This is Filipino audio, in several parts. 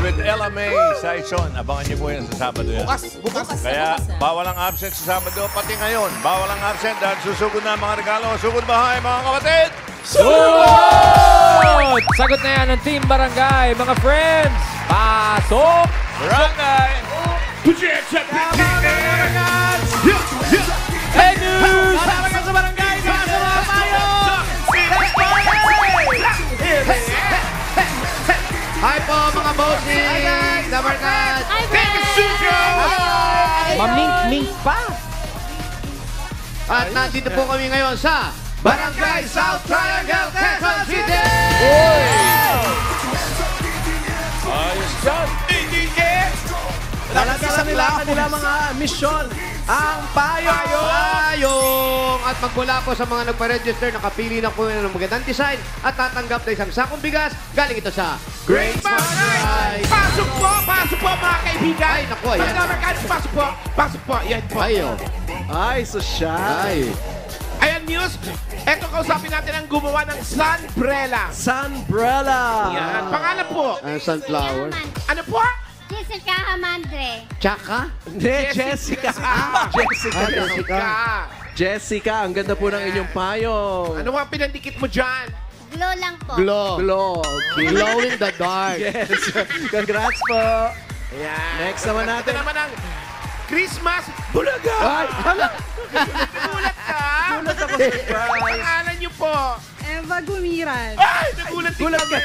with Ella May Saison. Abangan niyo po yan sa Sabado yan. Bukas. Kaya bawal ang absent sa Sabado, pati ngayon. Bawal ang absent dahil susugod na ang mga regalo. Sugod bahay, mga kapatid! Sugod! Sagot na yan ng Team Barangay, mga friends. Pasok! Barangay! Hey, news! Barangay sa barangay! Pasok mga tayo! Hi po mga bossing! Dabarkat! Mamink-mink pa. At nandito po kami ngayon sa Barangay South Triangle, Quezon City! Ayos dyan! Lalagyan nila ang kanilang mga misyon. Ang Payong! At magmula po sa mga nagpa-register, nakapili na po ng magandang design at tatanggap na isang sakong bigas. Galing ito sa Great Smart Rice! Pasok po mga kaibigan! Ay, naku, ayan. Mga Barangay, pasok po, yan po. Ayo. Ay, sosyal. Ay. Ayan, News. Eto, kausapin natin ang gumawa ng Sunbrella. Sunbrella. Yan. Pangalan po. Sunflower. Ano po? Jessica Hamandre. Tsaka? Hindi, Jessica. Jessica. Jessica, ang ganda po ng inyong payong. Ano ang pinandikit mo dyan? Glow lang po. Glow. Glow. Glow in the dark. Yes. Congrats po. Ayan. Next naman natin. Ito naman ang Christmas Bulaga. Ay, hala. Nagulat ka? Gulat ako sa surprise. Pangalan niyo po. Eva Gumiran. Ay, nagulat din kami.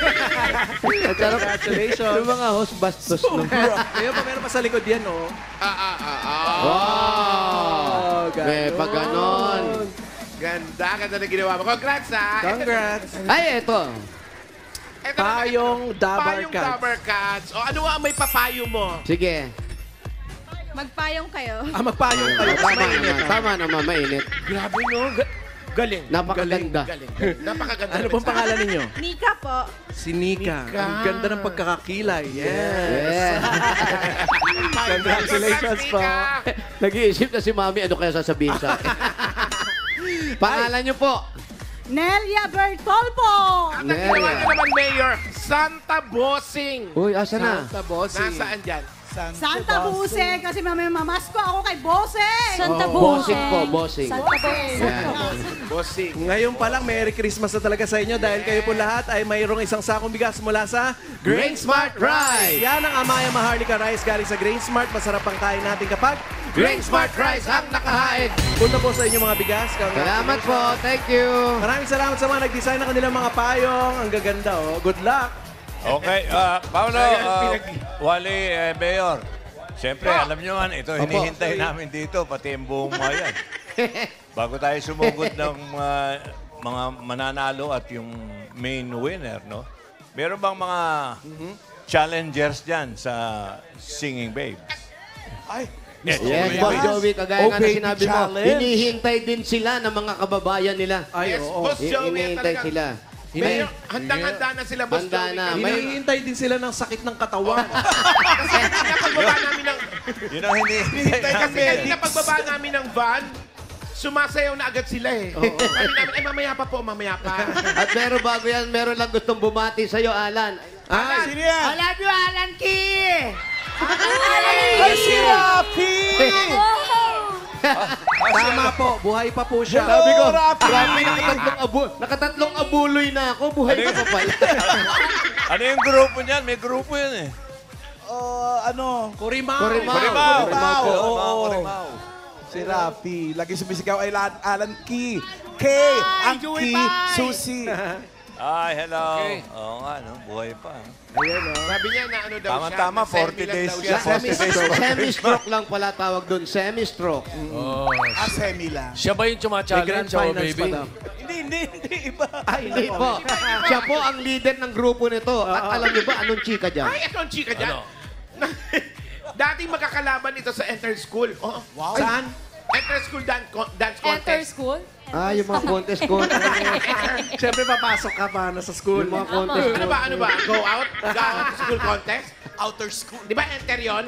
Congratulations. Yung mga host bastos no? Ngayon pa meron pa sa likod yan, oh. Wow! May pag ganon. Ganda na ginawa mo. Congrats, ha? Congrats. Ay, eto. Ito naman, Payong Dabar Payong Cats. Dabar Cats. O, ano ang may papayo mo? Sige. Magpayong kayo. Magpayong kayo. Tama naman, mainit. Grabe, no? Galing. Napakaganda. Galing. Napakaganda. Ano pong pangalan ninyo? Nika po. Si Nika. Nika. Ang ganda ng pagkakakilay. Yes. Yeah. Congratulations po. Nag-iisip na si Mami, ano kaya sasabihin sa akin? Pangalan niyo po. Nelia Bertolpo. At ang ginawa niyo naman, Mayor, Santa Bossing. Uy, asa na? Santa Bossing. Nasaan dyan? Santa Buse. Kasi mamamas ko ako kay Bose. Santa Bossing po, bossing. Santa Bose. Bossing. Ngayon pa lang, Merry Christmas na talaga sa inyo dahil kayo po lahat ay mayroong isang sakong bigas mula sa Grain Smart Rice! Yan ang Amaya Maharlika Rice galing sa Grain Smart. Masarap ang kain natin kapag Grain Smart Rice ang nakahain. punta po sa inyong mga bigas. Salamat po, thank you. Maraming salamat sa mga nag-design ng kanilang mga payong. Ang gaganda, oh. Good luck. Okay, Paolo, Wally, Mayor. Siyempre, alam nyo man, ito hinihintay namin dito, pati yung buong mayan. Bago tayo sumugod ng mga mananalo at yung main winner, no? Meron bang mga challengers dyan sa Singing Babes? Yes, Boss Joey, kagaya nga na sinabi mo, hinihintay din sila ng mga kababayan nila. Ay, Yes, oo. Boss Joey. Hinihintay talaga. sila. Mayor, handang-handa na sila, Boss Handa Joey. na. Hinihintay din sila ng sakit ng katawan. Kasi napagbaba namin ng... Yun ang hinihintay Kasi namin. kanina pagbaba namin ng van, sumasayaw na agad sila eh. Sabi namin, ay mamaya pa po, mamaya pa. At meron bago yan, meron lang gustong bumati sa'yo, Alan. Ay, Sino yan? I love you, Alan Key! ay, si Rafi! Tama po, buhay pa po siya. Sabi ko, grabe, nakatatlong abuloy na ako, buhay ka pa pala. Ano yung grupo niyan? May grupo yun eh. Kurimao. Kurimao. po. Oo. Kurimao. Si Rafi. Lagi sumisigaw ay Alan Key. K. Ang Key. Susi. Ay, hello. Oo nga, no? Buhay pa. Sabi niya na ano daw siya. Tama-tama, na 40 semi lang days daw siya. siya. 40 days. Semi-stroke lang pala tawag doon, semi-stroke. Semi lang. Siya ba yung May grand chuma-challenge, oh, finals pa baby? daw. Hindi. Iba. Ay, hindi po. Siya po ang leader ng grupo nito. At alam niyo ba, anong chika dyan? Ay, ito ang chika dyan. Ano? Dating magkakalaban ito sa Enter School. Oh, wow. Saan? Enter School dance Enter contest. school? Ah, yung mga contest. Siyempre, papasok ka pa na sa school. Yung mga contest. Ano ba? Go out? Go out school contest? Outer school. Di ba enter yun?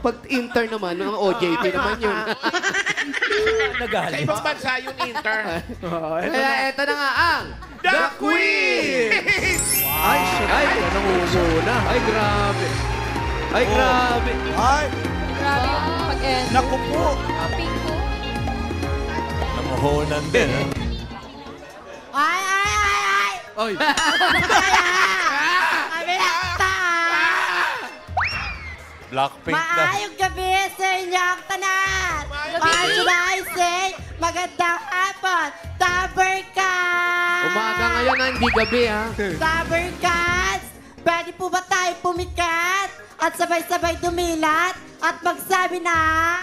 Pag intern naman, mga OJT naman yun. Sa ibang bansa yung inter. Kaya eto na nga ang The Queen! Ay, muna. Ay, grabe. Ay, grabe. Ay, Grabe yung pag-end. naku po. Pink po. Namuhunan din, ha? Ay, ay, ay, ay! Oy. Blackpink na. Maayong gabi sa inyong tanan! Patrolizing! Magandang hapon! Tabercats! Umaga ngayon, hindi gabi, ha? Tabercats! Pwede po ba tayo pumikat at sabay-sabay dumilat at magsabi na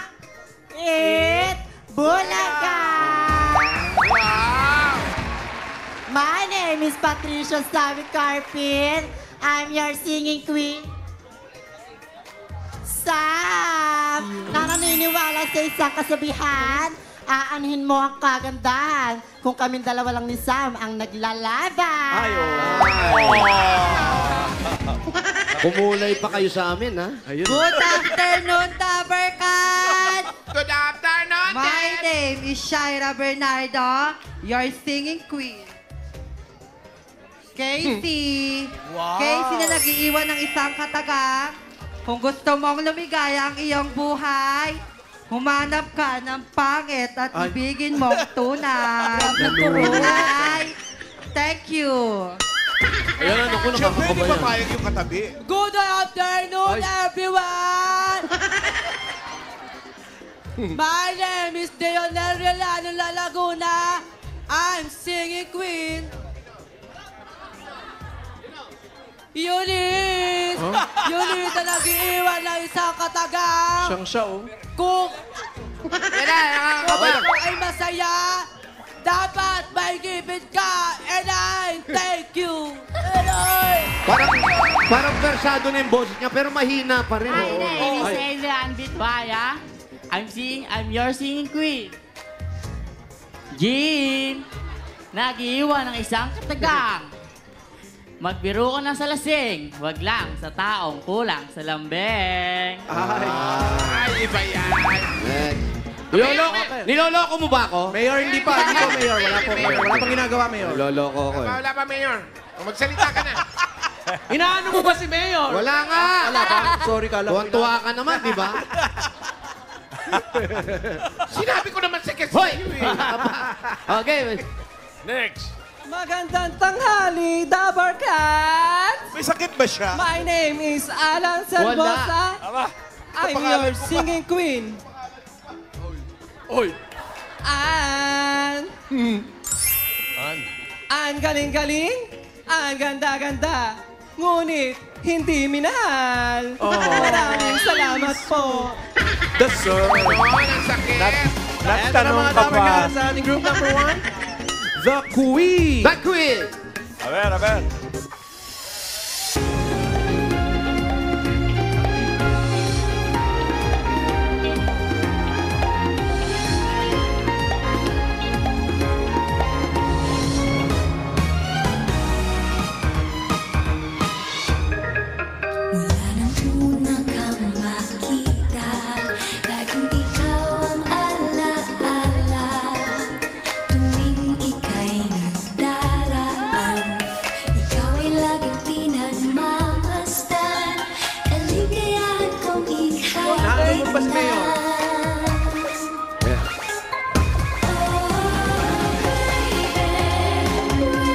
It Bulaga! My name is Patricia Savi Carpin. I'm your singing queen. Sam, na naniniwala sa isang kasabihan, aanhin mo ang kagandahan kung kaming dalawa lang ni Sam ang naglalaban. Ay, Kumulay pa kayo sa amin, ha? Ayun. Good afternoon, Tabercats! Good afternoon, My name is Shaira Bernardo, your singing queen. Casey! Casey na nag-iiwan ng isang katagang. Kung gusto mong lumigaya ang iyong buhay, humanap ka ng pangit at Ay. ibigin mong tunay. Tunay. Thank you. Ayan, ano ko, Siyempre, hindi nakakabayan. papayag yung katabi. Good afternoon, everyone! My name is Deonel Relano La Laguna. I'm singing queen. Eunice! Eunice na nag-iiwan ng isang katagang. Siyang siya, oh. Kung ako ay masaya, dapat may gibid ka, and I thank you. And Parang versado na yung boses niya, pero mahina pa rin. My name is Ay. Adrian Bitbaya. I'm your singing queen. Jean, nag-iwan ng isang katagang. Magbiro ka na sa lasing, wag lang sa taong kulang sa lambeng. Ay, iba yan. Niloloko mo ba ako? Mayor, hindi pa. Hindi pa, Mayor. Wala pang ginagawa, Mayor. Niloloko ko, eh. Wala pa, Mayor. Magsalita ka na. Inaano mo ba si Mayor? Wala nga! Wala pa? Sorry, kala ko. Tuwan-tuwa ka naman, di ba? Sinabi ko naman sa kasi. Hoy! Okay. Next. Magandang tanghali, Dabarcats! May sakit ba siya? My name is Alan Salvosa. Aba. I'm Kapangalan your ko ba? singing queen. Oy! Ang galing-galing, ang ganda-ganda. Ngunit, hindi minahal. Maraming salamat po. The sir. Ang sakit. Nagtanong ka pa. Sa ating group number 1, The Queen. The Queen! A ver. Mula nang una kang makita, laging ikaw ang alaala. Tuwing ika'y nagdaraan, ikaw ay laging pinagmamasdan. Kaligayahan kong ika'y Nahalo mo ba si Mayor?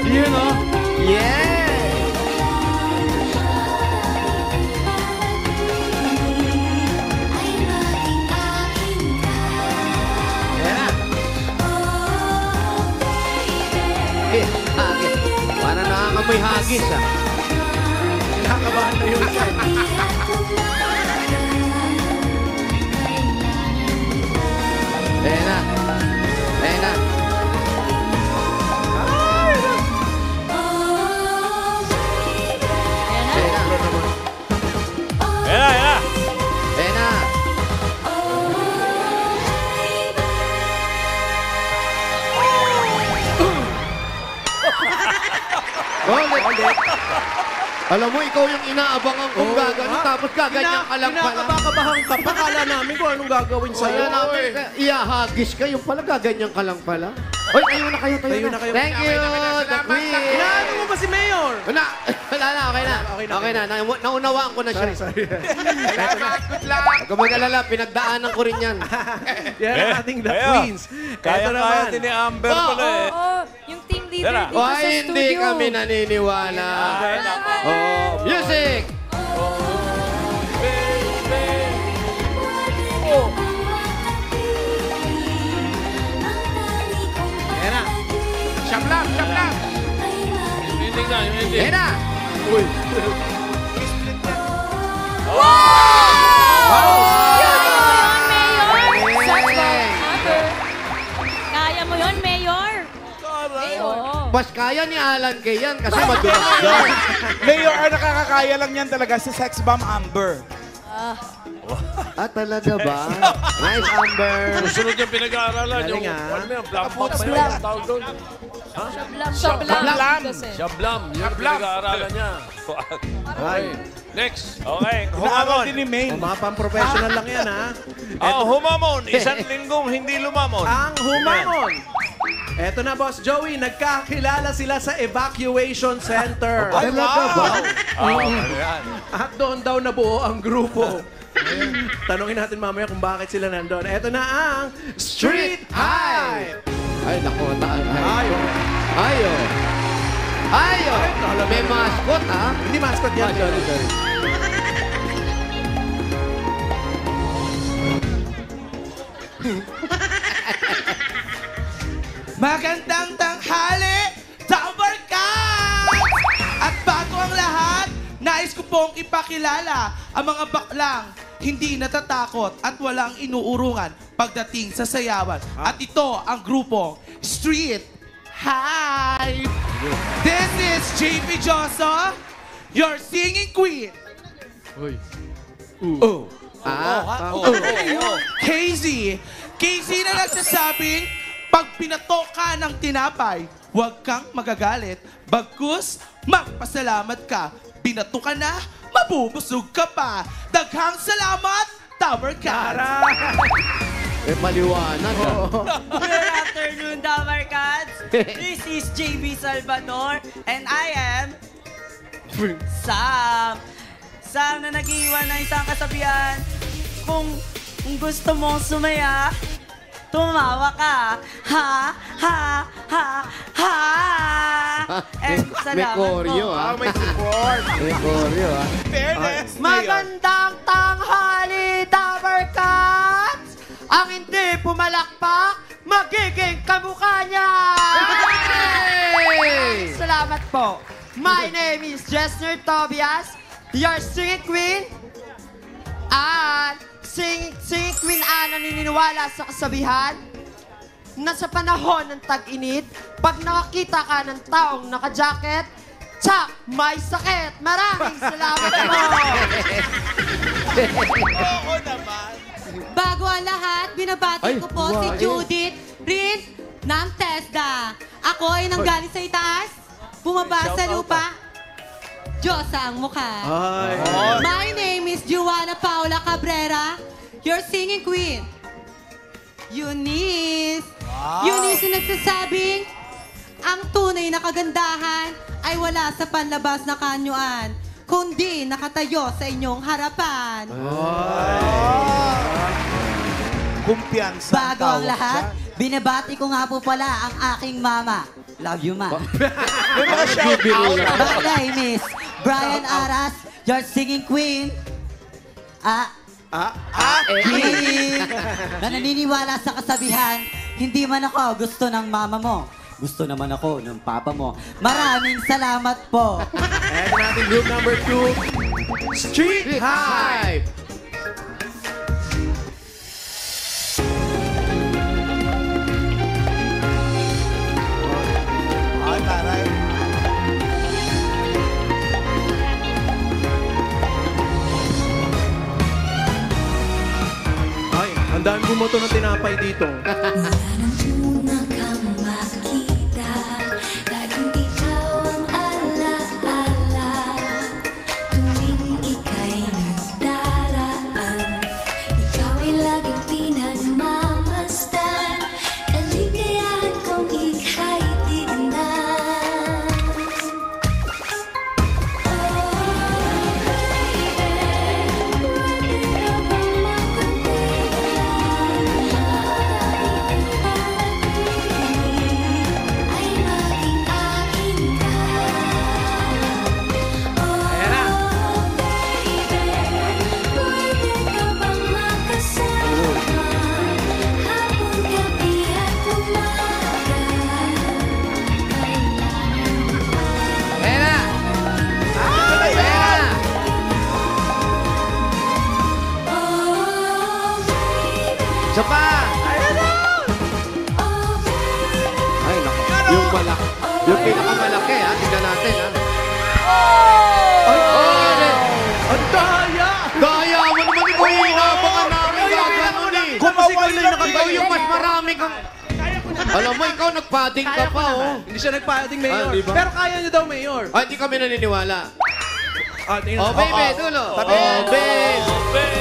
Yun, oh. Yeah! ay maging akin ka. Yeah! Oh, baby. Hagis. Para nakakamoy hagis, ah. Nakakabahan na yun. Ayan na. Ayan na. Ayan na. Yan na. Ayan na. Ulit. Alam mo, ikaw yung inaabangan kong gagano, tapos gaganyan ka lang pala. Kinakabakabahan ka pa. Kala namin kung anong gagawin sa'yo. Kaya namin, iahagis ka, yung pala gaganyan ka lang pala. Oy, tayo na kayo. Tayo na kayo. Thank you, Okay na, the salamat, queen. Queen. Inaano mo ba si Mayor? Na, Wala na, okay na. Okay na. Naunawaan ko na siya. Sorry. Good luck. Huwag kang mag-alala, pinagdaanan ko rin yan. Yan ang ating The Queens. Ito Kaya naman. din ni Amber pala eh. Yung team leader Tara. dito sa Why studio. hindi kami naniniwala? Oh, music! Ayan na. Siyam lang. Ayan na! Kaya mo yun, Mayor. Oo. Mas kaya ni Alan Kay yan kasi madulas. Mayor, nakakakaya lang yan talaga si Sex Bomb Amber. Talaga ba? Nice, Amber. Susunod yung pinag-aaralan. Galing Yung, ah. ano yun, blackbox ba yun? Ang tawag doon? Shablam. Shablam. Yun yung pinag-aaralan niya. Ay. Next. Okay, Inaaral humamon. din ni Maine. Mga pang-professional lang yan, ha? Humamon. Isang linggong hindi lumamon. Ang humamon. Eto na, Boss Joey. Nagkakilala sila sa evacuation center. Talaga ba? Ano yan? At doon daw nabuo ang grupo. Tanungin natin mamaya kung bakit sila nandun. Eto na ang Street Hype! Ay, naku. Ayo. Ayo. May mascot, ha? Hindi mascot yan. Sorry. Magandang tanghali, Tower Cats! At bago ang lahat, nais ko pong ipakilala ang mga baklang hindi natatakot at walang inuurungan pagdating sa sayawan. At ito ang grupong Street Hype! This is JP Joso, your singing queen. Casey na nagsasabing, pag pinato ka ng tinapay, huwag kang magagalit. Bagkus, magpasalamat ka. Binato ka na, mabubusog ka pa. Daghang salamat, Tower Cats! Maliwanag, ha? Good afternoon, Tower Cats. This is JB Salvador and I am Sam. Sam na nag-iwan ng isang kasabihan. Kung gusto mong sumaya, tumawa ka. Ha, ha, ha, ha. And May salamat koryo, po. ha? May support. May koryo, ha? Fairness. Magandang tanghali, Tower Cats! Ang hindi pumalakpak, magiging kamukha niya! Hey! Salamat po. My name is Jesner Tobias, your singing queen. And singing queen naniniwala sa kasabihan na sa panahon ng tag-init, pag nakakita ka ng taong naka-jacket, tsak, may sakit. Maraming salamat po. Oo naman. Bago ang lahat, binabati ko po si Judith Rin ng TESDA. Ako ay nanggaling sa itaas, bumaba sa lupa. Diyosa ang mukha. My name is Juana Paula Cabrera, your singing queen. Eunice. Eunice yung nagsasabing, ang tunay na kagandahan ay wala sa panlabas na kanyuan, kundi nakatayo sa inyong harapan. Kumpiyansa. Bago ang lahat, binabati ko nga po pala ang aking mama. Love you, ma. May mga shout-out. My name is Brian Aras, your singing queen. Na naniniwala sa kasabihan, hindi man ako gusto ng mama mo. Gusto naman ako ng papa mo. Maraming salamat po. Eto natin group number 2, Street Hype! Ay, taray. Ay, ang dami bumoto ng tinapay dito. Una kang makita, laging ikaw ang alaala. Tuwing ika'y nagdaraan, ikaw ay laging pinagmamasdan. Kaligayahan kong ika'y tignan. Alam mo, ikaw nagpadding ka Kaya ko pa, oh. naman. Hindi siya nagpadding, Mayor. Ah, di ba? Pero kaya niyo daw, Mayor. Ay, hindi kami naniniwala. Tingnan Oh, baby, dulo. Tabi. Oh, baby.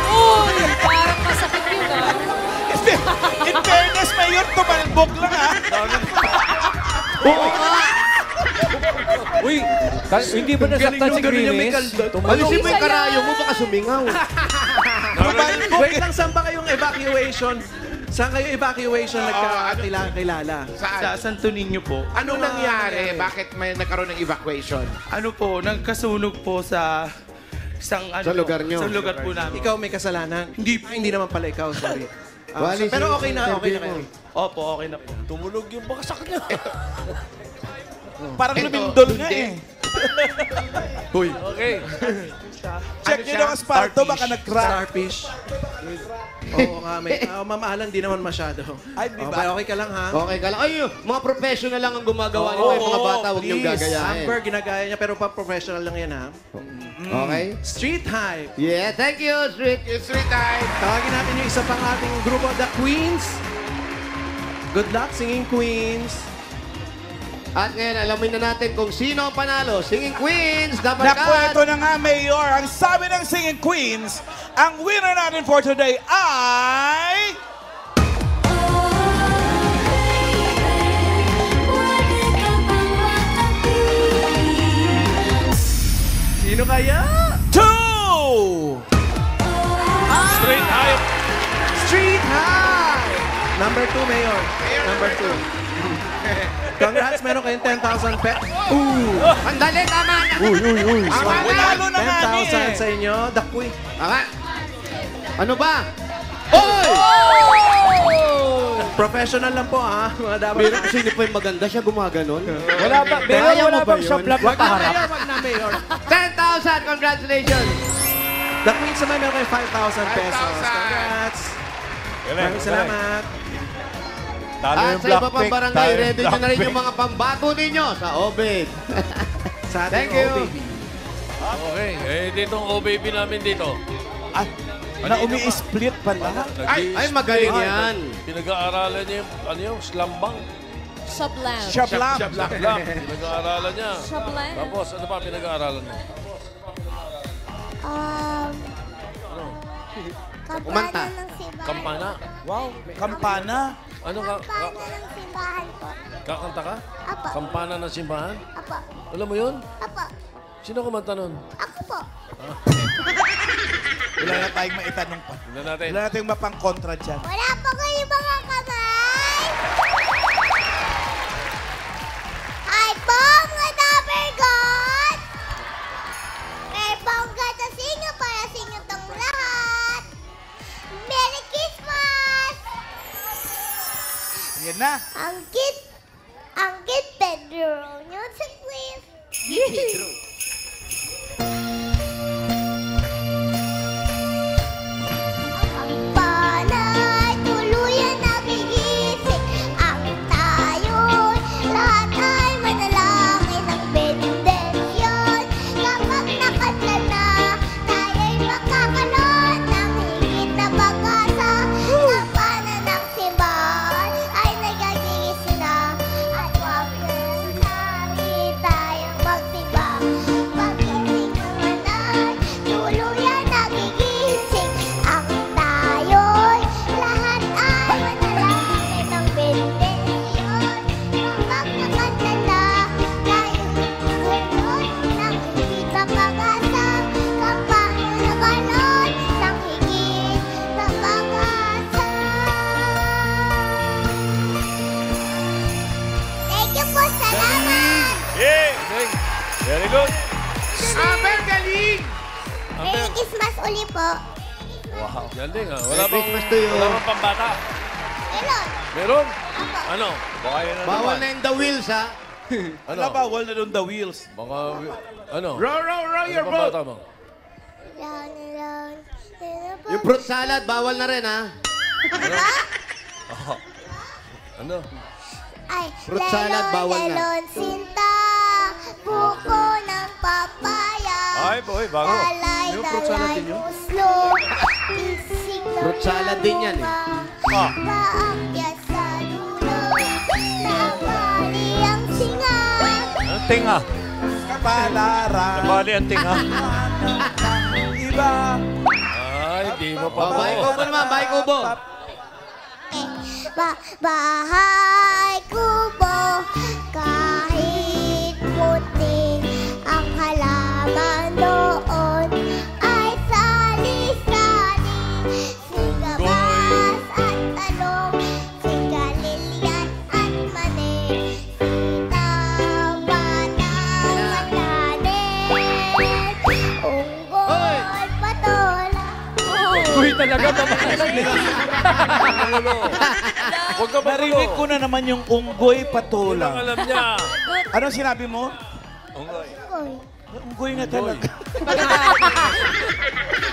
Uy, parang masakit yun, ah. In fairness, Mayor, tumalbog lang, ha? Uy, hindi ba nasaktan si Grimis? Alisin mo yung karayo mo, baka sumingaw. Wait lang, saan ba kayong evacuation? Saan kayo evacuation nagkakilala? Sa Santo Niño po. Ano nangyari? Bakit may nagkaroon ng evacuation? Ano po, nagkasunog po sa isang ano Sa lugar nyo? Sa lugar po namin. Ikaw may kasalanan? Hindi naman pala ikaw, sorry. Wali, Pero okay na kayo. Opo, okay na po. Tumulog yung baksak niya. Parang lumindol nga eh. Huy. Okay. Check nyo ng asfalto, baka nag-crack. Starfish. Oo nga, may mamahalan, di naman masyado. Ay, di ba? Okay, okay ka lang, ha? Okay ka lang. Ay, mga professional lang ang gumagawa nito. Yung mga bata, huwag niyong gagayahin. Amber, ginagaya niya, pero pa-professional lang yan, ha? Okay? Street Hype. Yeah, thank you, Street. Street time. Tawagin natin yung isa pang ating grupo, The Queens. Good luck, singing Queens. At ngayon, alamin na natin kung sino ang panalo. Singing Queens, Naku, dapat ito na nga, Mayor. Ang sabi ng Singing Queens, ang winner natin for today ay... Sino kaya? 2! Street Hype. Street Hype! Number 2, Mayor. Number 2. Congrats, meron kayong 10,000 pesos. Ang dali, tama na. Manalo na nga 10,000 sa inyo. The Queen. Tama. Ano ba? Professional lang po, ha? Mga dapat. Pero kasi hindi pa yung maganda siya gumaganon. Wala ba? Pero Kaya mo wala ba bang sa yun? vlog na paharap? Wag na, Mayor. 10,000! Congratulations! The Queen sa meron kayong 5,000 pesos. Congrats. Maraming salamat. Talo At yung sa iba pang Blackpink. barangay, ready nyo na rin yung mga pambato ninyo sa OBID. Sa ating Thank you. OBB. Okay. Dito ang OBB namin dito. Na umi-split pala. Ay, magaling yan. Pinag-aaralan niya yung slambang. Shablam. Shablam. Shablam. Pinag-aaralan niya. Shablam. Tapos, ano pa pinag-aaralan niya? Kumanta. Kampana. Wow, kampana. Ano ka? ng simbahan po. Kakanta ka? Apo. Kampana ng simbahan? Apo. Alam mo yun? Apo. Sino kumanta nun? Ako po. Wala na tayong maitanong pa. Tingnan natin. Wala na tayong mapang-kontra dyan. Wala pa kayo mga kamay? Hi po, mga Dapper God! May bongga sa sinyo para sa inyo tong lahat. Merry Christmas! Yan na. Ang kit Pedro nyo sa quiz. Panay, tuluyan nagigising ang tayo'y lahat ay manalangin ng bendensyon. Kapag nakanta na, tayo'y makakaroon ng higit na pag-asa. Kampana ng simbahan ay nagagising na at wag na tayong magsimba. Pagdating ng manay, tuluyan nagigising ang tayo'y lahat ay manalangin ng bendensyon. Kapag nakanta na, tayo'y magkaroon ng higit na pag-asa. Kampana nagkaroon ng higit na pag-asa. Thank you po, salamat! Yay! Very good. Amber, galing! Merry Christmas uli po. Wow. Galing ah. Wala Merry bang, Christmas to you. wala bang pambata? Meron. Meron? Apo. Ano? Baka yun na Bawal naman. na yung the wheels, ha? Ano? Wala bawal na doon the wheels. Baka, ano? Row your Ano boat. pambata mo? Round and round. Yung fruit salad, bawal na rin, ha? Ano? Ay, Fruit salad, bawal na. lelon, sinta, buko ng papaya. Ay, boy, bago. Dalay, Yung fruit salad dalay, din yun? muslo, isig Fruit salad din yan eh. Paakyat sa dulo, nabali ang singa. Anong tinga? Kapalaran. Nabali ang tinga. Iba. Ay, di mo pa. Bahay kubo naman, bahay kubo. Bahay kubo, kahit puti ang halaman doon ay sali-sali. Sigabas at talong, sigalilyan at mani, sitaw, batang matanin, unggoy, patola. Uy, talaga Huwag ka Narinig ko na naman yung unggoy patola. alam niya. Anong sinabi mo? Unggoy. Unggoy nga talaga.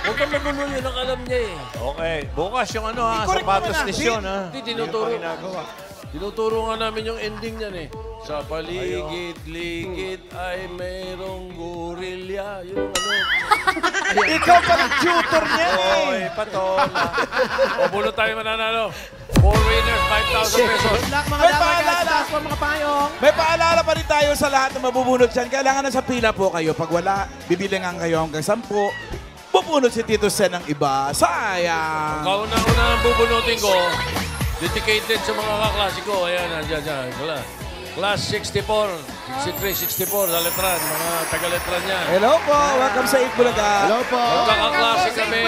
Huwag ka magulo, yun ang alam niya eh. Okay. Bukas yung ano ha, I-correct sapatos mo na, ni Sid. Sion ha. Hindi, tinuturo nga namin yung ending niyan eh. Sa paligid-ligid ay mayroong gorilya. Yun ang ano. Ikaw pa ng tutor niya Oy, eh. patola. O, bulo tayo mananalo. 4 winners, 5,000 pesos. Good luck mga May dapat guys. paalala. Taas po mga payong. May paalala pa rin tayo sa lahat na mabubunot dyan. Kailangan na sa pila po kayo. Pag wala, bibilangan kayo hanggang 10. Bubunot si Tito Sen ng iba. Sayang. Kauna-una ang bubunutin ko, dedicated sa mga kaklase ko. Ayan, dyan. Class 64, 63, 64, sa letran, mga taga-letran niya. Hello po. Welcome sa Itbulaga. Hello po. Magkakaklase kami,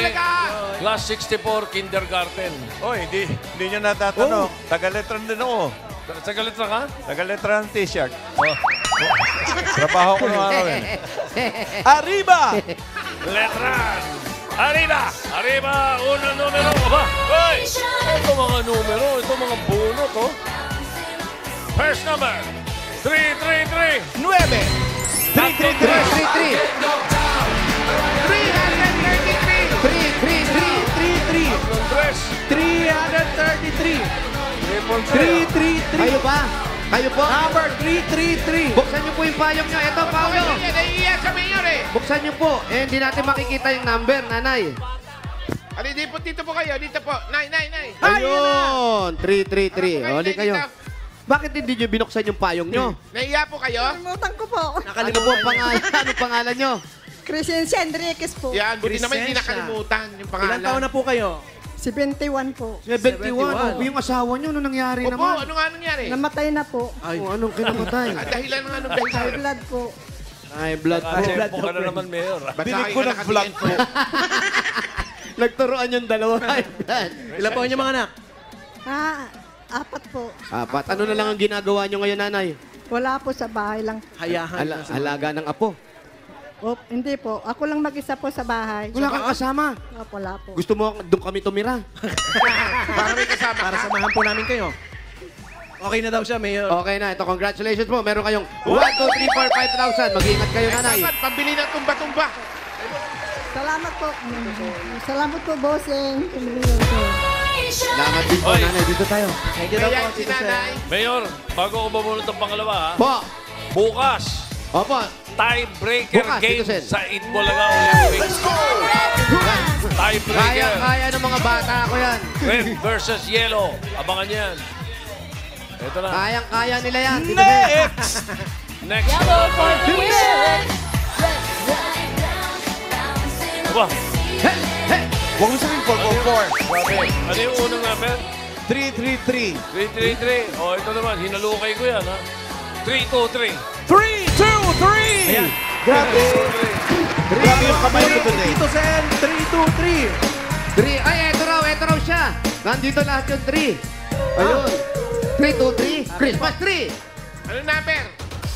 class 64, kindergarten. Oy, hindi nyo natatanong. Taga-letran din ako. Taga-letran ka? Taga-letran t-shirt. Oh. Trabaho ko ng araw eh. Arriba! Letran! Arriba! Arriba! Unang numero! Aba! Hoy! Ito mga numero, ito mga bunot, oh. First number, 333. 9. 333. 333. 333. Kayo ba? Kayo po? Number 333. Buksan niyo po yung payong niyo. Ito, payong. Naiiyak sa mayor eh. Buksan niyo po. Eh, hindi natin makikita yung number, nanay. Ali, dito po kayo. Dito po. Nay. Ayun! 333. O, di Dito. kayo. Bakit hindi niyo binuksan yung payong niyo? Naiiyak po kayo? Kalimutan ko po. Ano po ang pangalan? Ano pangalan niyo? Crescencia Enriquez po. Yan, buti naman hindi Crescencia. nakalimutan yung Ilang taon pangalan. na po kayo? 71 po. 71. O, yung asawa niyo, ano nangyari Opo, naman? ano nga nangyari? Namatay na po. O, anong kinamatay? Dahilan ng anong High dahilan? blood po. High blood po. Tempo ka na naman, Mayor. Ba't Binig laki ko ka ng vlog nakatingin po. Nagturuan yung dalawa. High blood. Ilan po yung mga anak? Apat po. Apat. Ano na lang ang ginagawa niyo ngayon, nanay? Wala po sa bahay lang. Hayahan. Alaga ng apo. Hindi po. Ako lang mag-isa po sa bahay. Wala kang kasama. Wala po. Gusto mo doon kami tumira? Para may kasama Para ka. samahan po namin kayo. Okay na daw siya, Mayor. Okay na. Ito, congratulations po. Meron kayong 1, 2, 3, 4, 5,000. Mag-iingat kayo, nanay. Dapat pambili ng tumba-tumba. Salamat po. Salamat po, bossing. Salamat din po, Oy. nanay. Dito tayo. Thank you daw Kaya po, si Tito Sen. nanay. Mayor, bago ko babunot ang pangalawa, ha? Po. Bukas, Opo. tiebreaker Bukas, game Tito Sen. sa Itbulaga Olympics. Tiebreaker. Kaya ng mga bata ko yan. Red versus yellow. Abangan yan. Ito na. Kayang-kaya nila yan. Tito Sen. Next! Next. Yellow for the win! Aba, Huwag mo sabihin 444. grabe. Ano yung unang number? 333. 333. Oh, ito naman. Hinalukay ko yan, ha? 323. 323! Ayan. Grabe. Grabe yung kamay ko today. Tito Sen, 323. Ay, eto raw siya. Nandito lahat yung 3. Ayun. 3, 2, 3. Christmas tree. Ano number?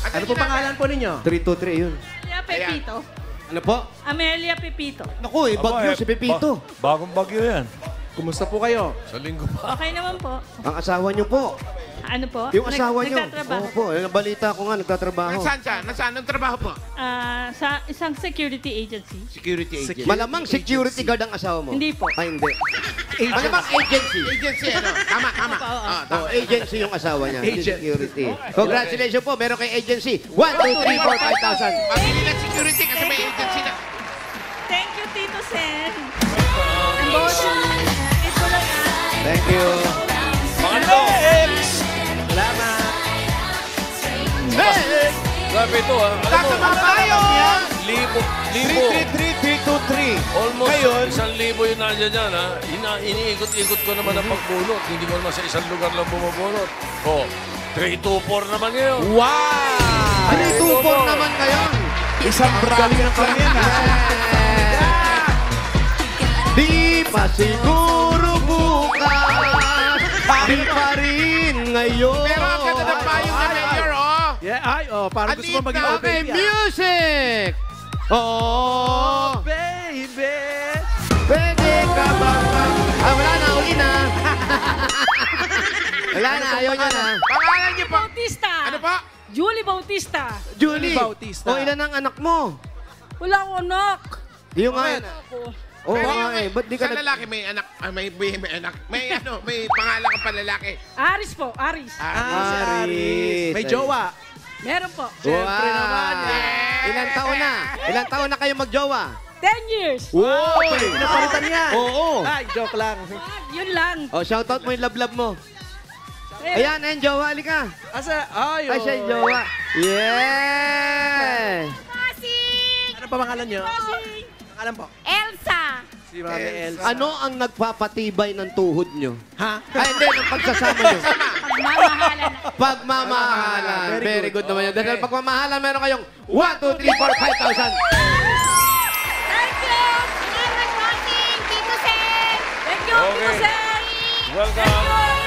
Ano po pangalan po ninyo? 3, 2, 3 yun. Amelia Pepito. Ano po? Amelia Pepito. Naku, bagyo si Pepito. Bagong bagyo yan. Kumusta po kayo? Sa linggo pa. Okay naman po. Ang asawa niyo po. Ano po? Yung asawa niyo. Nagtatrabaho. Opo, nabalita ko nga, nagtatrabaho. Nasaan siya? Nasaan ang trabaho po? Sa isang security agency. Security agent. Malamang security guard ang asawa mo. Hindi po. Ay, hindi. Malamang agency. Agency, ano? Tama. Oh, agency yung asawa niya. Hindi Agent. security. Congratulations po. Meron kay agency. 1, 2, 3, 4, 5,000. Pabili ng security kasi may agency na. Thank you, Tito Sen. Ang bossing. Thank you. Pangatlo. Salamat. Grabe ito, ha? Alam mo, Tatama tayo! libo. 333-323. Almost Ngayon, 1,000 yung nandiyan dyan, ha? Iniikot-ikot ko naman ang pagbunot. Hindi mo naman sa isang lugar lang bumubunot. Oh, 324 naman ngayon. wow! 3-2-4 naman kayo. Isang bracket lang yan, ha? Di pa siguro bukas, di pa rin ngayon. Pero ang ganda ng payong na mayor, oh! Yeah, ay, parang gusto mo Alita, maging Okay, baby. music! Oh, Baby! pwede ka ba? Wala na, uli na. Wala na, ayaw niya na. Pangalan niyo po. Bautista. Ano pa? Julie Bautista. Julie, Bautista. o ilan ang anak mo? Wala akong anak. Yung nga. Ako. Oo Pero nga yung eh, ba't di ka sa lalaki may anak, may anak. May may pangalan ka pa lalaki. Aris po, Aris. Aris. May jowa. Meron po. Siyempre naman. Ilan taon na? Ilan taon na kayo magjowa? 10 years. Wow! Pinapalitan yan. Oo. Ay, joke lang. Yun lang. Oh, shoutout mo yung love mo. Ayan, ayun, jowa, halika. Asa? Ay, Ay, siya yung jowa. Yeah! Ano pa pangalan niyo? Pangalan po? Elsa. Si Mami Elsa. Ano ang nagpapatibay ng tuhod nyo? Ha? Ay, hindi, ng pagsasama nyo. Pagmamahalan. Pagmamahalan. Very good naman yun. Dahil Okay. pagmamahalan, meron kayong 1, 2, 3, 4, 5,000. Thank you. Tito Sen. Thank you, Tito Okay. Sen. Welcome.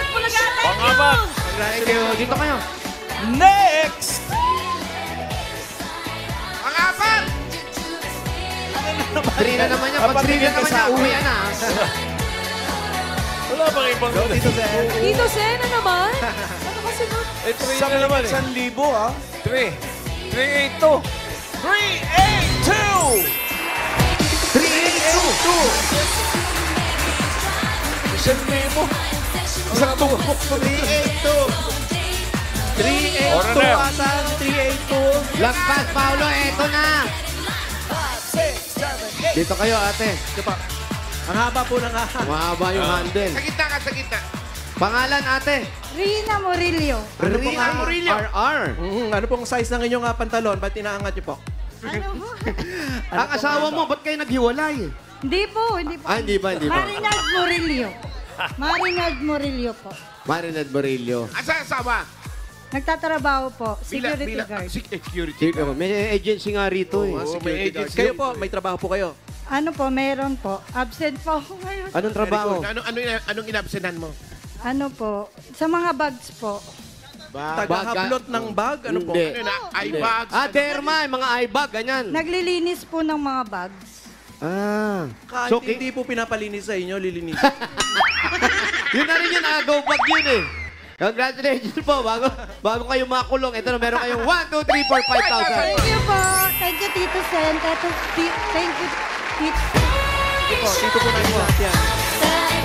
Pulaga, thank you. Pangapat. Thank you. Dito kayo. Next! Pangapat! 3 na naman yan. Pag 3 na naman yan, uwi na. Wala bang ibang... Dito sa Tito Sen na naman? Ano kasi nun? Eh, 3 na naman eh. 1,000, ha? 3. 382. 382! 382. Isang tumbok. 382 Oras na yun. ata. 382. Lagpas, Paolo. Eto na. Dito kayo, ate. Ito pa. Ang haba po ng Mahaba yung handle. Sa gitna ka, sa gitna. Pangalan, ate? Rina Murillo. Rina Murillo. RR. Ano pong size ng inyong pantalon? Ba't inaangat niyo po? Ang asawa mo, ba't kayo naghiwalay? Hindi po, hindi po. Ah, hindi ba, hindi ba? Marinad Murillo. Marinad Murillo po. Marinad Barillo. Asa asawa? Nagtatrabaho po, security guard. Security. Sige, may agency nga rito eh. May agents. Kayo po, may trabaho po kayo. Ano po, meron po. Absent po ako ngayon. Anong trabaho? Anong inabsenan mo? Ano po, sa mga bags po. Tagahablot ng bag? Ano po? Hindi. Ano na? Eye bags? Ah, derma, yung mga eye bag, ganyan. Naglilinis po ng mga bags. Ah. Kahit So, hindi po pinapalinis sa inyo, lilinis. yun na rin yun, agaw bag yun eh. Congratulations po, bago kayo makulong. Ito na, meron kayong 1, 2, 3, 4, 5,000. Thank you po. Thank you, Tito Sen. Thank you, Tito. Dito po natin lahat yan.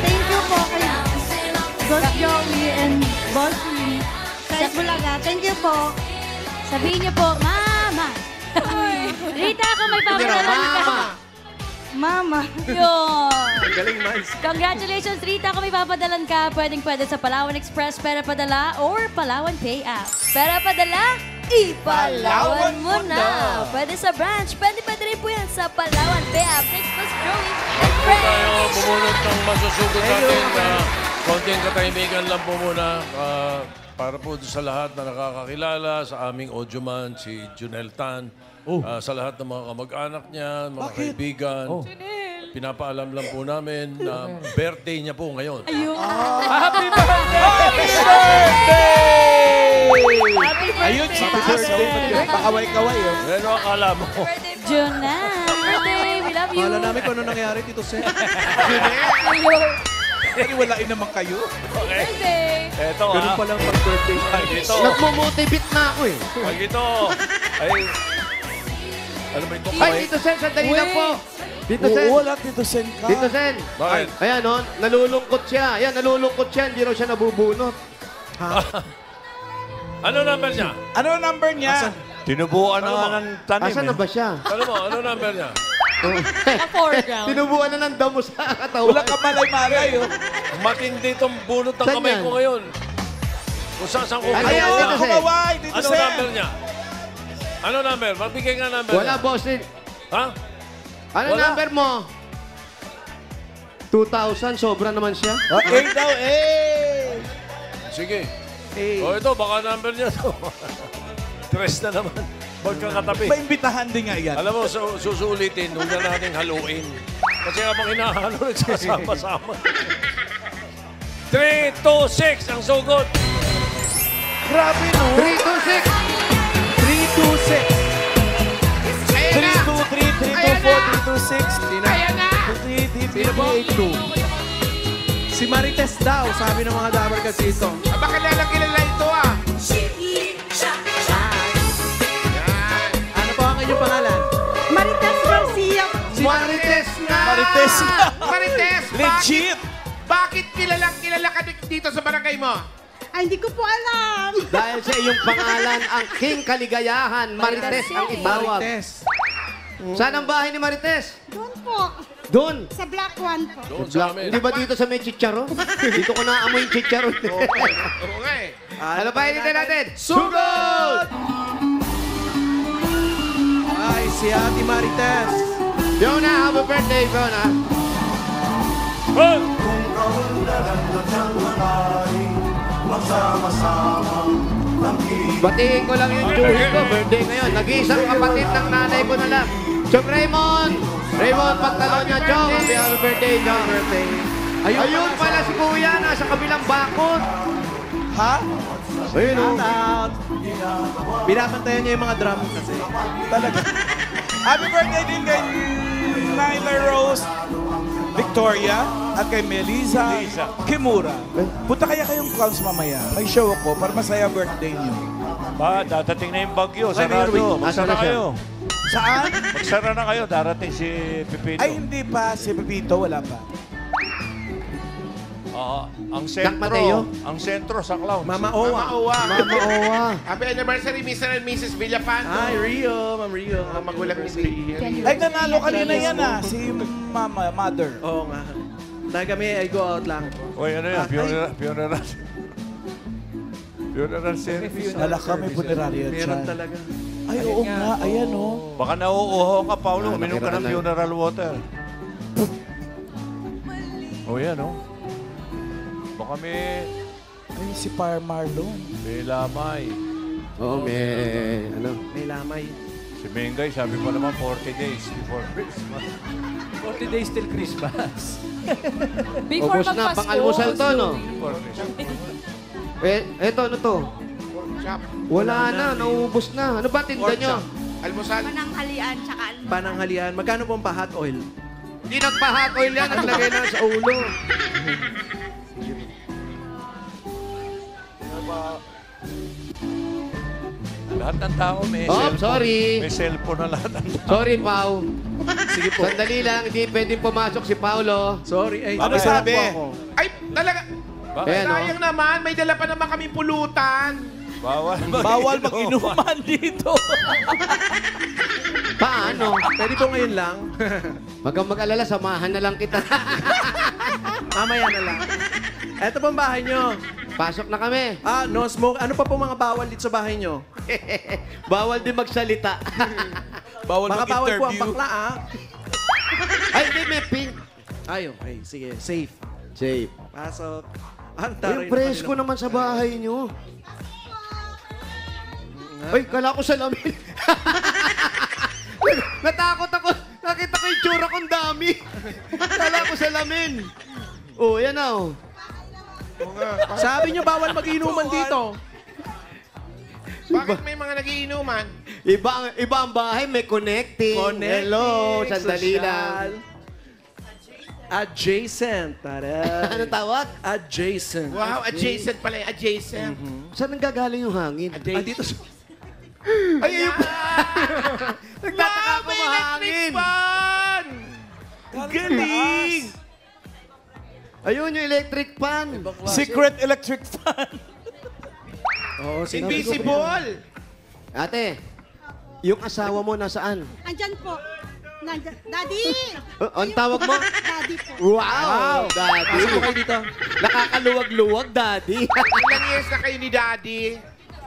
Thank you po kay Boss Joey and Boss Lee. Sa Bulaga. Thank you po. Sabihin niyo po, Mama! Rita, ako may papadalan ka. Mama. Yun. Galing, Miles. Congratulations, Rita. Kung may papadalan ka, pwede sa Palawan Express, pera padala, or Palawan Pay App. Pera padala, ipalawan mo na. Pwede sa branch, pwede rin po yan sa Palawan Pay App. Thanks, Boss Joey. And Tayo friends. bumunot ng masusugod natin. Konting katahimikan lang po muna. Para po sa lahat na nakakakilala, sa aming audioman, si Junel Tan. Sa lahat ng mga kamag-anak niya, mga kaibigan. Pinapaalam lang po namin na birthday niya po ngayon. Ayun. Happy birthday! Ayun, happy birthday. Pakaway-kaway, oh. Ano akala mo? Junel, birthday. We love you. Kala namin kung ano nangyari, Tito Sen. Iwalain naman kayo. Birthday. Eto Ganun pa lang pag-birthday. Pag ito. Nagmumotivate na ako eh. Pag ito. Ay. Ano ba ito? Ay, Tito Sen, sandali lang po. Tito Sen. Wala, Tito Sen ka. Tito Sen. Bakit? Ayan, no? Nalulungkot siya. Ayan, nalulungkot siya. Hindi raw siya nabubunot. Ano number niya? Ano number niya? Tinubuan na nga ng tanim. Asan na ba siya? Ano mo? Ano number niya? Sa foreground. Tinubuan na ng damo sa katawan. Wala ka malay-malay, oh. Matindi itong bunot ng Saan kamay yan? ko ngayon. Kung saan ko Ayan, Ayaw, Tito Sen. kumaway, Tito Ano Sen. number niya? Ano number? Magbigay nga number Wala, niya. boss. Ha? Ano Wala. number mo? 2,000, sobra naman siya. Oh, 8 daw, 8. Sige. O ito, baka number niya to. Tres na naman. Huwag kang katabi. Paimbitahan din nga yan. Alam mo, susulitin, huwag na natin haluin. Kasi habang hinahalo, nagsasama-sama. 3, 2, 6 ang sugod. Grabe, no? 326. 3, 2, 6. 3, 2, 4, 3, 2, 6. Ayan na! 3, 3, 3, 8, 2. Si Marites daw, sabi ng mga dabar kasi ito. Aba, kilala ito ah. Ano po ang inyong pangalan? Marites Garcia. Marites na! Marites na. Marites, Legit. bakit kilala ka dito sa barangay mo? Ay, hindi ko po alam. Dahil sa iyong pangalan, ang King Kaligayahan, Marites ang itawag. Marites. Saan ang bahay ni Marites? Doon po. Doon. Sa Black One po. Doon sa amin. Hindi ba dito sa may chicharon? Dito ko naamoy yung chicharon. Oo nga eh. Ano pa hinitin natin? Sugod! Ay, si Ate Marites. Fiona, happy birthday, Fiona. Batiin ko lang yung Chewy ko. Birthday ngayon. Nag-iisang kapatid ng nanay ko na lang. Chong Raymond! Raymond, pagtalon niya, Chong. Happy birthday, Chong. Ayun pala si Kuya, nasa kabilang bakod. Ha? Ayun, oh. Out. Binabantayan niya yung mga drum kasi. Talaga. Happy birthday din kay Nyla Rose, Victoria, at kay Melissa Kimura. Punta kaya kayong clowns mamaya. May show ako para masaya birthday niyo. Ba, dadating na yung bagyo. Ay, Sarado. Merwin. Magsara Asan na siya? kayo. Saan? Magsara na kayo. Darating si Pipito. Ay, hindi pa. Si Pepito, wala pa. Ang Mateo? sentro. Ang sentro sa clowns. Mama Mama Owa. Owa. Mama Owa. Happy anniversary, Mr. and Mrs. Villapan. Ay, Rio. Ma'am Rio. Mga magulang ni Rio. Ay, nanalo kanina yan si mother. Oo nga. Dahil kami ay go out lang. Uy, ano yan? Funeral. Funeral service. Nala kami punerarya Meron dyan. talaga. Ay, oo nga. Ayan, oh. Baka nauuho ka, Paulo. Uminom ka ng nakiraan na. funeral water. O yan, oh. Baka may Ay, si Par Marlon. lamay. Oo, may ano. May lamay. Si Mengay, sabi pa naman 40 days before Christmas. 40 days till Christmas. Before Ubus na, magpasko. pang-almusal to, no? Before Christmas. Eto, ano to? Shop. Wala na, nauubos na. Ano ba tinda nyo? Almusal. Pananghalian, tsaka Pananghalian. Magkano pong pa hot oil? Hindi nagpa-hot oil yan, naglagay na sa ulo. Lahat ng tao may Oh, cellphone. sorry. May cellphone na lahat ng tao. Sorry, Pau. Sige po. Sandali lang, hindi pwedeng pumasok si Paulo. Sorry. Ay, Ano may sabi? po ako. Ay, talaga. Ayan, oh. Sayang naman, may dala pa naman kaming pulutan. Bawal Bawal mag-inuman dito. Paano? Pwede po ngayon lang. Wag kang mag-alala, samahan na lang kita. Mamaya na lang. Eto pong bahay nyo. Pasok na kami. Ah, no smoke. Ano pa po mga bawal dito sa bahay nyo? Bawal din magsalita. Bawal Mga bawal po ang mag-interview. bakla, ah. Ay, hindi, may pink. Ay, okay. Sige, safe. Safe. Pasok. Ang Ay, presko naman sa bahay nyo. Ay, kala ko salamin. Natakot ako. Nakita ko yung tsura kong dami. Kala ko salamin. Oh, yan na, oh. Sabi nyo, bawal mag-inuman dito. Bakit may mga nagiinuman? Iba ang bahay, may connecting. Hello, sandali lang. Adjacent. Tara. Ano tawag? Adjacent. Wow, adjacent pala yung adjacent. Saan nanggagaling yung hangin? Dito. Ay, ayun. Nagtataka ako mahangin. Fan! Galing! Ayun yung electric fan. Secret electric fan. Oo, Invisible! Ate, yung asawa mo nasaan? andyan po. Daddy! Ang tawag mo? Daddy po. Wow! Daddy. Pasok kayo dito. Nakakaluwag-luwag, Daddy. Ilang years na kayo ni Daddy?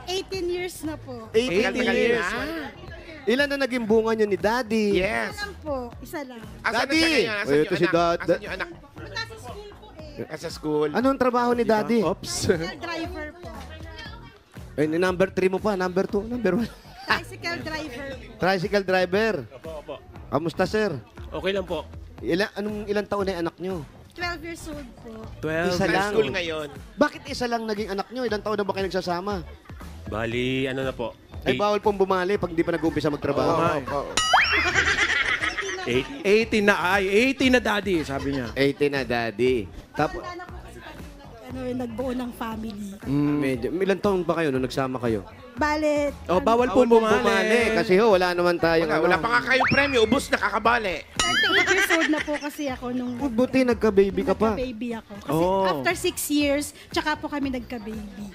18 years na po. 18 years. Ilan na naging bunga nyo ni Daddy? Yes. Isa lang po. Isa lang. Asan Daddy! na siya ngayon? Asan Uy, yung ito si anak? Dad. Asan yung anak? Nasa school po eh. Nasa school. Anong trabaho ni Daddy? Oops. Driver po. Eh, number 3 mo pa, number 2, number 1. Tricycle driver. Tricycle driver. Opo. Kamusta, sir? Okay lang po. Ilang taon na yung anak nyo? 12 years old po. 12. Isa lang. School ngayon. Bakit isa lang naging anak nyo? Ilang taon na ba kayo nagsasama? Bali, ano na po? Ay, bawal pong bumali pag di pa nag-umpisa magtrabaho. 18 na, 18 na daddy, sabi niya. 18 na, Daddy. Tapos, Wala na po kasi nagbuo ng family. medyo, ilang taon ba kayo nung nagsama kayo? Bale, Oh, bawal po bumali. Kasi wala naman tayong Wala pa nga kayong premyo. Ubus na kakabali. 38 years old na po kasi ako nung Buti nagka-baby ka pa. nagka-baby ako. Kasi Oh. after 6 years, tsaka po kami nagka-baby.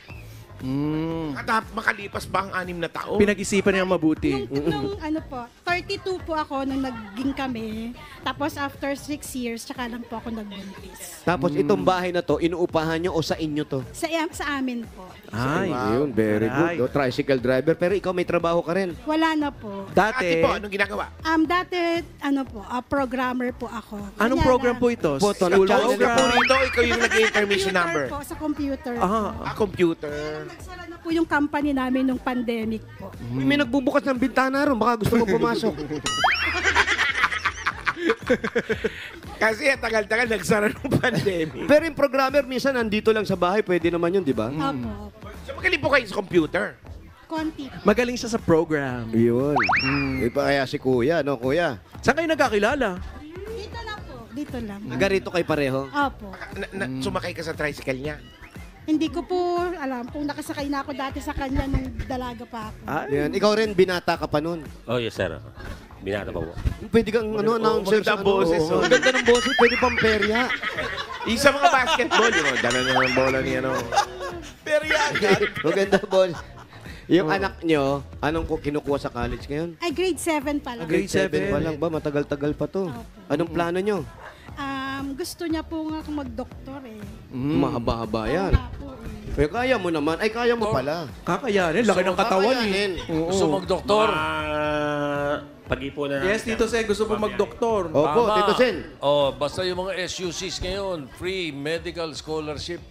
Makalipas ba ang 6 na taon? Pinag-isipan niya mabuti. Nung ano po, 32 po ako nung naging kami. Tapos after 6 years, tsaka lang po ako nagbuntis. Tapos itong bahay na to, inuupahan nyo o sa inyo to? Sa amin po. Ay, Yun, very good. O, tricycle driver. Pero ikaw may trabaho ka rin. Wala na po. Ate po, anong ginagawa? Dati, ano po, programmer po ako. Anong Kanya program lang, po ito? Photo, School nag-channel Ka po program? rito, ikaw yung nag-intermission number. Po, sa computer. Computer. Nagsara na po yung company namin nung pandemic po. May nagbubukas ng bintana ron. Baka gusto mo pumasok. Kasi tagal-tagal nagsara ng pandemic. Pero yung programmer, minsan nandito lang sa bahay. Pwede naman yun, di ba? Opo. So magaling po kayo sa computer. Konti. Magaling siya sa program. Yun. Iba kaya si Kuya, no, Kuya? Saan kayo nagkakilala? Dito lang po. Dito lang. Nagarito kay pareho? Opo. Sumakay ka sa tricycle niya. Hindi ko po alam kung nakasakay na ako dati sa kanya nung dalaga pa ako. Yan. Ikaw rin, binata ka pa nun. Oh, yes, sir. Binata pa po. Pwede kang announcer maganda sa boses, oh. Ang ganda ng boses. Pwede pang perya. Yung sa mga basketball, yun, dala na ng bola ni ano. Perya agad. Maganda, boss. Yung anak nyo, anong kinukuha sa college ngayon? Ay, grade 7 pa lang. Grade 7 pa lang ba? Matagal-tagal pa to. Anong plano nyo? Gusto niya po nga akong mag-doktor eh. Mahaba-haba yan. Wala po eh. Pero kaya mo naman. Ay, kaya mo pala. Kakayanin. Laki ng katawan eh. Gusto mag-doktor? Pag-ipunan. Yes, Tito Sen, gusto po mag-doktor. Opo, Tama. Tito Sen. Oh, basta yung mga SUCs ngayon, free medical scholarship.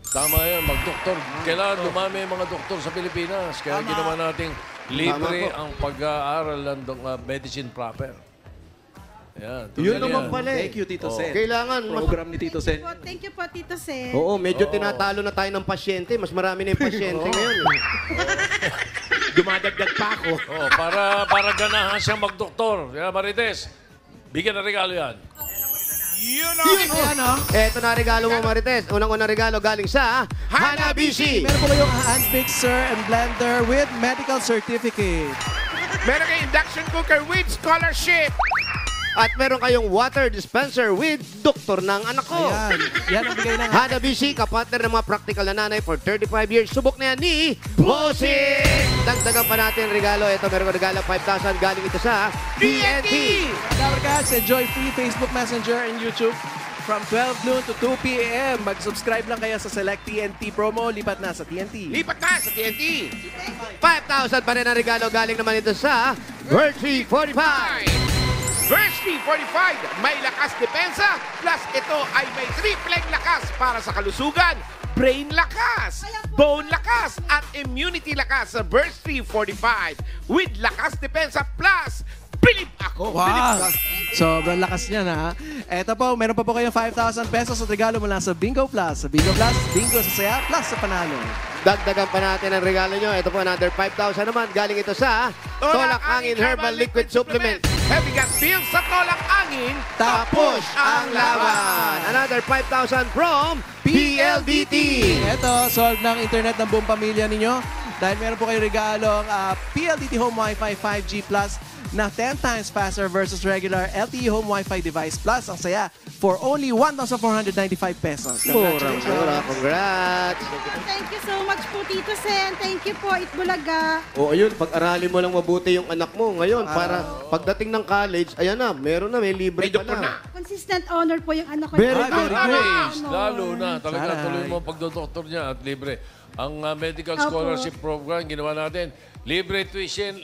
Tama yan, mag-doktor. Kailangan dumami yung mga doktor sa Pilipinas. Kaya ginawa nating libre Tama po. ang pag-aaral ng medicine proper. Yan. Yun tuloy naman yan. pala eh. Thank you, Tito Sen. Kailangan. Program ni Tito Sen. Thank you po, Tito Sen. Oo, medyo tinatalo na tayo ng pasyente. Mas marami na yung pasyente ngayon. Dumadagdag pa ako. Oh, para ganahan siyang mag-doktor. Kaya Marites, bigyan ng regalo yan. Eto na regalo mo, Marites. Unang-unang regalo galing sa Hanabishi. Meron po kayong hand mixer and blender with medical certificate. Meron kayong induction cooker with scholarship. At meron kayong water dispenser with doktor ng anak ko. Ayan. Yan ang bigay ng Hanabishi, kapatner ng mga practical na nanay for 35 years. Subok na yan ni Bossing! Dagdagan pa natin ang regalo. Ito, meron ko regalo 5,000 galing ito sa TNT. Guys, enjoy free Facebook Messenger and YouTube from 12 noon to 2 p.m. Mag-subscribe lang kayo sa Select TNT promo. Lipat na sa TNT. Lipat na sa TNT. 5,000 pa rin ang regalo. Galing naman ito sa Virtue 45. Virtue 45, may lakas depensa, plus ito ay may tripleng lakas para sa kalusugan, brain lakas, bone lakas, at immunity lakas sa Virtue 45 with lakas depensa plus Bilib ako. Wow! Bilib ka. Sobrang lakas niya na. Eto po, meron pa po kayong 5,000 pesos at regalo mula sa Bingo Plus. Sa Bingo Plus, bingo sa saya, plus sa panalo. Dagdagan pa natin ang regalo nyo. Ito po, another 5,000 naman. Galing ito sa Tolak Angin Herbal Liquid Supplement. Heavy gas pills sa Tolak Angin. Tapos ang laban. Another 5,000 from PLDT. Eto, solve ng internet ng buong pamilya ninyo. Dahil meron po kayong regalong PLDT Home Wi-Fi 5G Plus na 10 times faster versus regular LTE home Wi-Fi device. Plus, ang saya for only 1,495 pesos. Mura. Congrats. Thank you so much po, Tito Sen. Thank you po, Itbulaga. O ayun, pag-aralin mo lang mabuti yung anak mo ngayon para pagdating ng college, ayan na, meron na, may libre ka na. Consistent honor po yung anak ko. Very good. Nice. Lalo na. Talaga Saray. tuloy mo ang pagdodoktor niya at libre. Ang medical Opo. scholarship program, ginawa natin, libre tuition,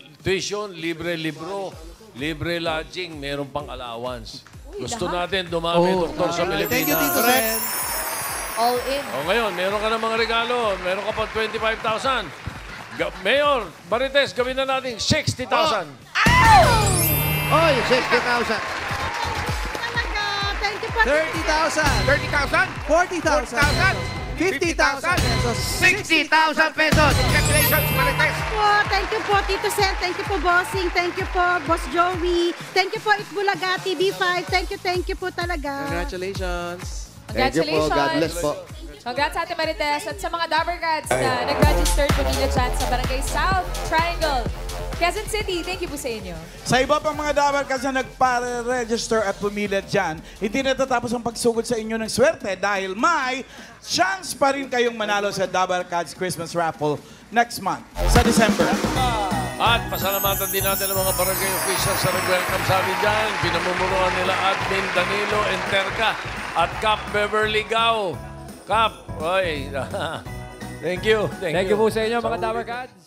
libre libro, libre lodging, meron pang allowance. Gusto natin dumami doktor sa Pilipinas. Thank you, Tito Sen. All in. O ngayon, meron ka ng mga regalo. Meron ka pang 25,000. Mayor, Marites, gawin na natin 60,000. Oy, 60,000. Talaga. Thank you po. 30,000. 30,000? 40,000. 50,000 pesos. 60,000 pesos. Congratulations, Marites. Thank you po, Tito Sen. Thank you po, Bossing. Thank you po, Boss Joey. Thank you po, Itbulaga, TV5. Thank you po talaga. Congratulations. Thank you po. God bless po. Congrats sa Ate Marites at sa mga Dabber Cats na nag-register Pamilya Chat sa Barangay South Triangle, Quezon City. Thank you po sa inyo. Sa iba pang mga Dabber Cats na nagpare-register at pumila dyan, hindi natatapos ang pagsugod sa inyo ng swerte dahil may chance pa rin kayong manalo sa Dabber Cats Christmas Raffle next month, sa December. At pasalamatan din natin ang mga barangay officials sa nag-welcome sa amin dyan. Pinamumunuan nila Admin Danilo Enterca at Cap Beverly Gao. Cap, oy. Thank you. Thank you po sa inyo, mga Dabber Cats.